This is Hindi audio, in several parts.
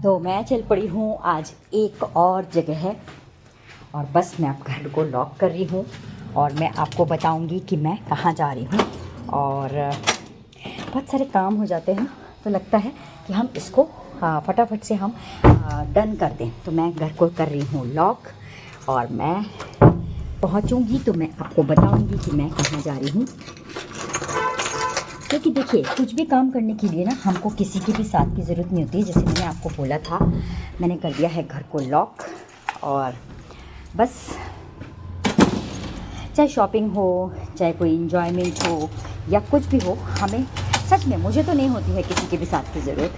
तो मैं चल पड़ी हूँ आज एक और जगह है और बस मैं अब घर को लॉक कर रही हूँ और मैं आपको बताऊँगी कि मैं कहाँ जा रही हूँ। और बहुत सारे काम हो जाते हैं तो लगता है कि हम इसको फटाफट से हम डन कर दें। तो मैं घर को कर रही हूँ लॉक और मैं पहुँचूँगी तो मैं आपको बताऊँगी कि मैं कहाँ जा रही हूँ। क्योंकि देखिए कुछ भी काम करने के लिए ना हमको किसी के भी साथ की ज़रूरत नहीं होती है। जैसे मैंने आपको बोला था, मैंने कर दिया है घर को लॉक और बस चाहे शॉपिंग हो, चाहे कोई इन्जॉयमेंट हो या कुछ भी हो, हमें सच में मुझे तो नहीं होती है किसी के भी साथ की ज़रूरत।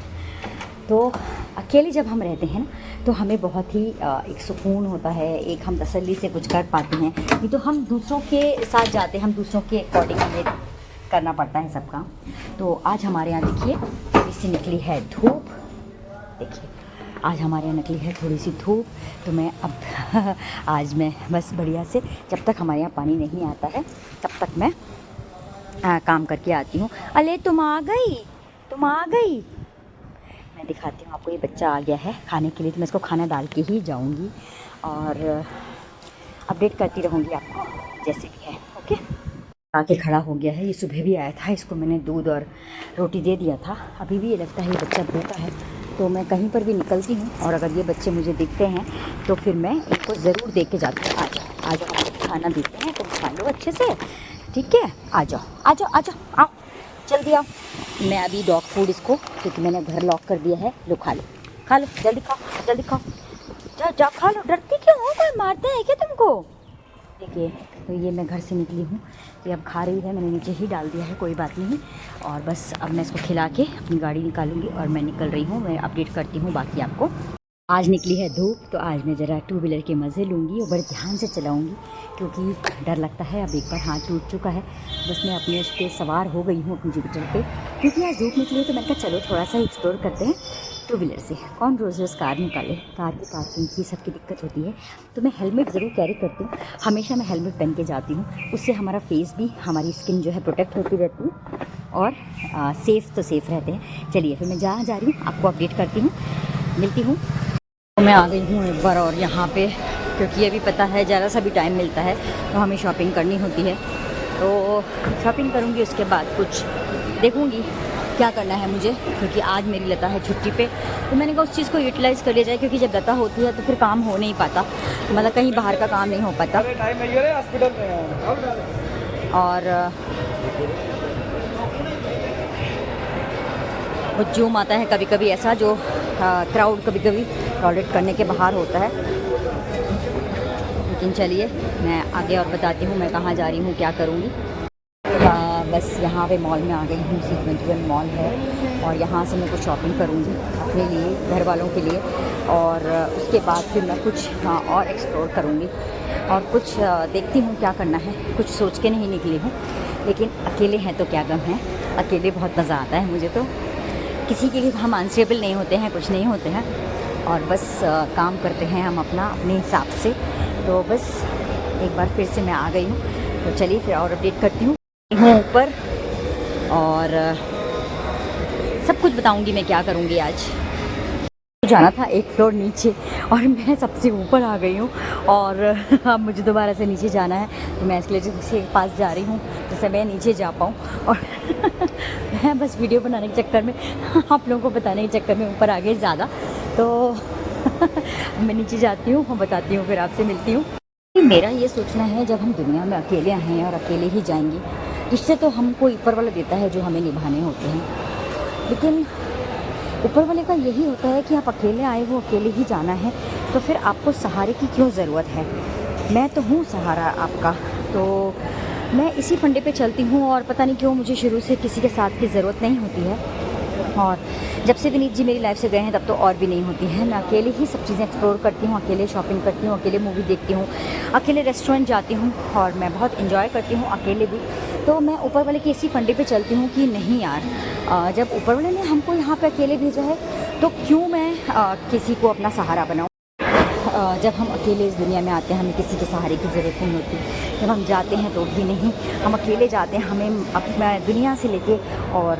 तो अकेले जब हम रहते हैं ना तो हमें बहुत ही एक सुकून होता है, एक हम तसल्ली से कुछ कर पाते हैं। नहीं तो हम दूसरों के साथ जाते हैं, हम दूसरों के अकॉर्डिंग हमें करना पड़ता है सब काम। तो आज हमारे यहाँ देखिए थोड़ी सी निकली है धूप। देखिए आज हमारे यहाँ निकली है थोड़ी सी धूप। तो मैं अब आज मैं बस बढ़िया से जब तक हमारे यहाँ पानी नहीं आता है तब तक मैं काम करके आती हूँ। अले तुम आ गई, तुम आ गई। मैं दिखाती हूँ आपको, ये बच्चा आ गया है खाने के लिए तो मैं इसको खाना डाल के ही जाऊँगी और अपडेट करती रहूँगी आपको जैसे भी है। ओके, आके खड़ा हो गया है। ये सुबह भी आया था, इसको मैंने दूध और रोटी दे दिया था। अभी भी ये लगता है ये बच्चा भूखा है। तो मैं कहीं पर भी निकलती हूँ और अगर ये बच्चे मुझे दिखते हैं तो फिर मैं इनको ज़रूर दे के जाती हूँ। आ जाओ आ जाओ, हम खाना देते हैं, तुम खा लो अच्छे से, ठीक है। आ जाओ आ जाओ आ जाओ, आओ जल्दी आओ। मैं अभी डॉग फूड इसको, क्योंकि मैंने घर लॉक कर दिया है, लो खा लो, खा लो, जल्दी खाओ जल्दी खाओ, जाओ जाओ खा लो। डरती क्यों हो, कोई मारते हैं क्या तुमको? देखिए तो ये मैं घर से निकली हूँ, ये अब खा रही है, मैंने नीचे ही डाल दिया है, कोई बात नहीं। और बस अब मैं इसको खिला के अपनी गाड़ी निकालूंगी और मैं निकल रही हूँ। मैं अपडेट करती हूँ बाकी आपको। आज निकली है धूप तो आज मैं ज़रा टू व्हीलर के मज़े लूँगी और बड़े ध्यान से चलाऊँगी, क्योंकि डर लगता है। अब एक बार हाथ टूट चुका है, बस मैं अपने उस पर सवार हो गई हूँ अपनी जुपिटर पे, क्योंकि आज धूप निकली है। तो मैंने कहा चलो थोड़ा सा एक्सप्लोर करते हैं टू व्हीलर से। कौन रोज़ रोज़ कार निकाले, कार की पार्किंग की सबकी दिक्कत होती है। तो मैं हेलमेट ज़रूर कैरी करती हूँ, हमेशा मैं हेलमेट पहन के जाती हूँ। उससे हमारा फेस भी, हमारी स्किन जो है प्रोटेक्ट होती रहती है और सेफ़ तो सेफ़ रहते हैं। चलिए फिर मैं जहाँ जा रही हूँ आपको अपडेट करती हूँ, मिलती हूँ। तो मैं आ गई हूँ एक बार और यहाँ पे, क्योंकि ये भी पता है ज़रा सा भी टाइम मिलता है तो हमें शॉपिंग करनी होती है। तो शॉपिंग करूँगी, उसके बाद कुछ देखूँगी क्या करना है मुझे, क्योंकि आज मेरी लता है छुट्टी पे। तो मैंने कहा उस चीज़ को यूटिलाइज़ कर लिया जाए, क्योंकि जब लता होती है तो फिर काम हो नहीं पाता, मतलब कहीं बाहर का काम नहीं हो पाता। और वो जूम आता है कभी कभी ऐसा, जो क्राउड कभी कभी टॉलरेट करने के बाहर होता है। लेकिन चलिए मैं आगे और बताती हूँ मैं कहाँ जा रही हूँ, क्या करूँगी। बस यहाँ पे मॉल में आ गई हूँ, सीक्वेंस मॉल है और यहाँ से मैं कुछ शॉपिंग करूँगी अपने लिए, घर वालों के लिए। और उसके बाद फिर मैं कुछ और एक्सप्लोर करूँगी और कुछ देखती हूँ क्या करना है। कुछ सोच के नहीं निकली हूँ, लेकिन अकेले हैं तो क्या गम है, अकेले बहुत मज़ा आता है मुझे। तो किसी के लिए हम आंसरेबल नहीं होते हैं, कुछ नहीं होते हैं और बस काम करते हैं हम अपना अपने हिसाब से। तो बस एक बार फिर से मैं आ गई हूँ, तो चलिए फिर और अपडेट करती हूँ ऊपर और सब कुछ बताऊँगी मैं क्या करूँगी आज। जाना था एक फ्लोर नीचे और मैं सबसे ऊपर आ गई हूँ और अब मुझे दोबारा से नीचे जाना है। तो मैं एस्केलेटर के पास जा रही हूँ जिससे मैं नीचे जा पाऊँ और मैं बस वीडियो बनाने के चक्कर में, आप लोगों को बताने के चक्कर में ऊपर आ गई ज़्यादा। तो मैं नीचे जाती हूँ और बताती हूँ, फिर आपसे मिलती हूँ। मेरा ये सोचना है जब हम दुनिया में अकेले आए हैं और अकेले ही जाएंगे, रिश्ते तो हमको ऊपर वाला देता है जो हमें निभाने होते हैं। लेकिन ऊपर वाले का यही होता है कि आप अकेले आए हो, अकेले ही जाना है, तो फिर आपको सहारे की क्यों ज़रूरत है। मैं तो हूँ सहारा आपका, तो मैं इसी फंडे पे चलती हूँ और पता नहीं क्यों मुझे शुरू से किसी के साथ की ज़रूरत नहीं होती है। और जब से विनीत जी मेरी लाइफ से गए हैं तब तो और भी नहीं होती है। मैं अकेले ही सब चीज़ें एक्सप्लोर करती हूँ, अकेले शॉपिंग करती हूँ, अकेले मूवी देखती हूँ, अकेले रेस्टोरेंट जाती हूँ और मैं बहुत इन्जॉय करती हूँ अकेले भी। तो मैं ऊपर वाले के इसी फंडे पे चलती हूँ कि नहीं यार, जब ऊपर वाले ने हमको यहाँ पे अकेले भेजा है तो क्यों मैं किसी को अपना सहारा बनाऊँ। जब हम अकेले इस दुनिया में आते हैं हमें किसी के सहारे की ज़रूरत नहीं होती। जब हम जाते हैं तो भी नहीं, हम अकेले जाते हैं, हमें अपना दुनिया से लेके और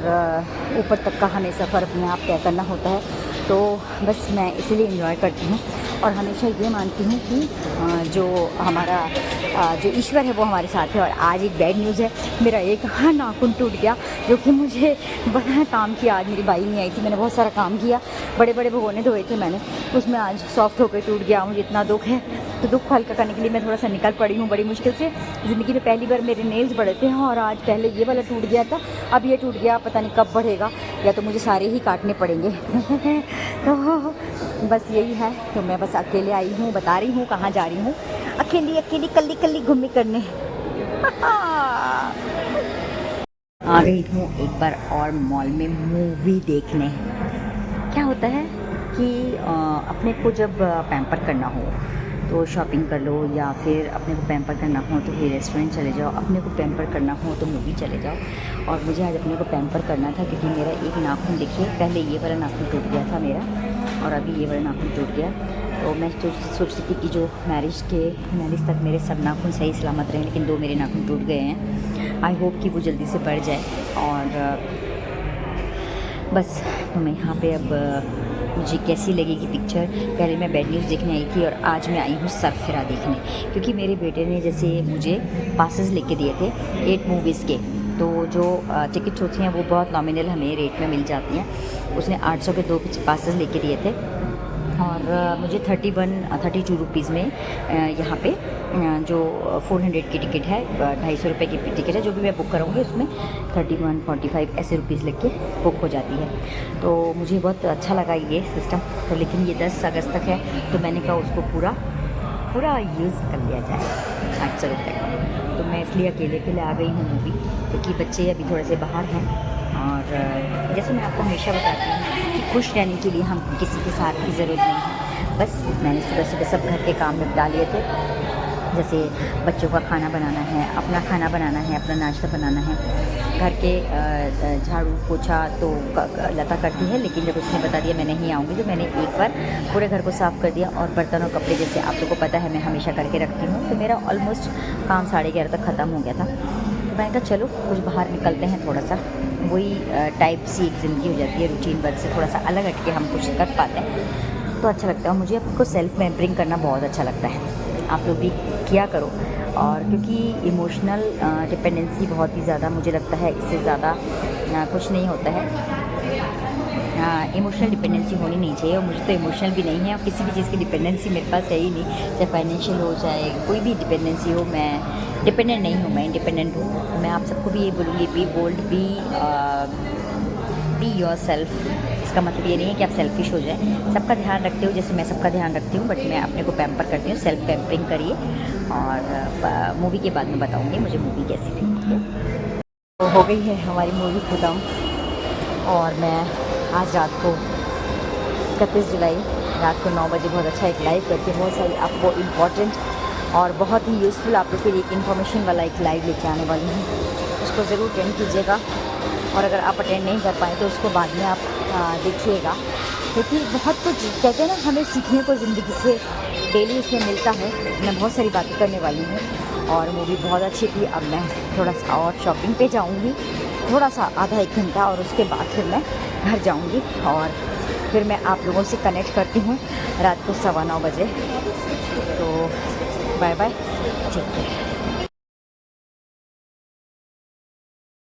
ऊपर तक का हमें सफ़र अपने आप तय करना होता है। तो बस मैं इसीलिए एंजॉय करती हूँ और हमेशा ये मानती हूँ कि जो हमारा जो ईश्वर है वो हमारे साथ है। और आज एक बैड न्यूज़ है, मेरा एक नाखून टूट गया, जो कि मुझे बड़ा काम किया। आज मेरी बाई नहीं आई थी, मैंने बहुत सारा काम किया, बड़े बड़े भगोने धोए थे मैंने, उसमें आज सॉफ्ट होकर टूट गया। मुझे इतना दुख है, तो दुख हल्का करने के लिए मैं थोड़ा सा निकल पड़ी हूँ बड़ी मुश्किल से। ज़िंदगी में पहली बार मेरे नेल्स बढ़े थे और आज पहले ये वाला टूट गया था, अब ये टूट गया, पता नहीं कब बढ़ेगा, या तो मुझे सारे ही काटने पड़ेंगे। तो बस यही है। तो मैं बस अकेले आई हूँ, बता रही हूँ कहाँ जा रही हूँ, अकेली अकेली कल्ली कल्ली घूमी करने। आ गई हूँ एक बार और मॉल में मूवी देखने। क्या होता है कि अपने को जब पैम्पर करना हो तो शॉपिंग कर लो, या फिर अपने को पैम्पर करना हो तो फिर रेस्टोरेंट चले जाओ, अपने को पैम्पर करना हो तो मूवी चले जाओ। और मुझे आज अपने को पैम्पर करना था क्योंकि मेरा एक नाखून, देखिए पहले ये वाला नाखून टूट गया था मेरा और अभी ये वाला नाखून टूट गया। तो मैं सोचती थी कि जो मैरिज तक मेरे सब नाखून सही सलामत रहे, लेकिन 2 मेरे नाखून टूट गए हैं। आई होप कि वो जल्दी से बढ़ जाए। और बस तो मैं यहाँ पे अब मुझे कैसी लगेगी पिक्चर। पहले मैं बैड न्यूज़ देखने आई थी और आज मैं आई हूँ सरफिरा देखने, क्योंकि मेरे बेटे ने जैसे मुझे पासेस लेके दिए थे 8 मूवीज़ के। तो जो टिकट्स होती हैं वो बहुत नॉमिनल हमें रेट में मिल जाती हैं। उसने 800 के 2 पासेस लेके दिए थे और मुझे 32 रुपीज़ में यहाँ पे जो 400 की टिकट है, 250 रुपये की टिकट है, जो भी मैं बुक करूँगी उसमें 31, 45 ऐसे रुपीज़ लग के बुक हो जाती है। तो मुझे बहुत अच्छा लगा ये सिस्टम। तो लेकिन ये 10 अगस्त तक है, तो मैंने कहा उसको पूरा यूज़ कर लिया जाए 800 रुपये का। तो मैं इसलिए अकेले आ गई हूँ मूवी, क्योंकि बच्चे अभी थोड़े से बाहर हैं। और जैसे मैं आपको हमेशा बताती हूँ कि खुश रहने के लिए हम किसी के साथ की ज़रूरत नहीं है। बस मैंने सुबह सब घर के काम निपटा लिए थे, जैसे बच्चों का खाना बनाना है, अपना खाना बनाना है, अपना नाश्ता बनाना है, घर के झाड़ू पोछा तो लता करती है, लेकिन जब उसने बता दिया मैं नहीं आऊँगी तो मैंने एक बार पूरे घर को साफ़ कर दिया। और बर्तन और कपड़े जैसे आप लोगों को पता है मैं हमेशा करके रखती हूँ, तो मेरा ऑलमोस्ट काम 11:30 तक ख़त्म हो गया था। तो मैंने कहा चलो कुछ बाहर निकलते हैं, थोड़ा सा वही टाइप सी एक ज़िंदगी हो जाती है, रूटीन वर्क से थोड़ा सा अलग हट के हम कुछ कर पाते हैं तो अच्छा लगता है। मुझे आपको सेल्फ पैम्परिंग करना बहुत अच्छा लगता है, आप लोग भी किया करो। और क्योंकि इमोशनल डिपेंडेंसी बहुत ही ज़्यादा मुझे लगता है, इससे ज़्यादा कुछ नहीं होता है। इमोशनल डिपेंडेंसी होनी नहीं चाहिए, और मुझे तो इमोशनल भी नहीं है और किसी भी चीज़ की डिपेंडेंसी मेरे पास है ही नहीं, चाहे फाइनेंशियल हो चाहे कोई भी डिपेंडेंसी हो। मैं डिपेंडेंट नहीं हूँ, मैं इंडिपेंडेंट हूँ। तो मैं आप सबको भी ये बोलूँगी, be bold, be yourself. इसका मतलब ये नहीं है कि आप सेल्फिश हो जाए, सबका ध्यान रखते हो जैसे मैं सबका ध्यान रखती हूँ, बट मैं अपने को पैम्पर करती हूँ। सेल्फ पैम्परिंग करिए। और मूवी के बाद में बताऊँगी मुझे मूवी कैसी थी। तो हो गई है हमारी मूवी ख़त्म, और मैं आज रात को 31 जुलाई रात को 9 बजे बहुत अच्छा एक लाइव करके बहुत सारी आपको इम्पॉर्टेंट और बहुत ही यूज़फुल आप लोग के लिए एक इन्फॉर्मेशन वाला एक लाइव लेके आने वाली हूँ। उसको ज़रूर अटेंड कीजिएगा, और अगर आप अटेंड नहीं कर पाए तो उसको बाद में आप देखिएगा, क्योंकि बहुत कुछ कहते हैं ना हमें सीखने को ज़िंदगी से डेली उसमें मिलता है। मैं बहुत सारी बातें करने वाली हूँ, और मूवी बहुत अच्छी थी। अब मैं थोड़ा सा और शॉपिंग पे जाऊँगी, थोड़ा सा आधा 1 घंटा, और उसके बाद फिर मैं घर जाऊँगी और फिर मैं आप लोगों से कनेक्ट करती हूँ रात को 9:15 बजे। तो बाय बाय, ठीक है।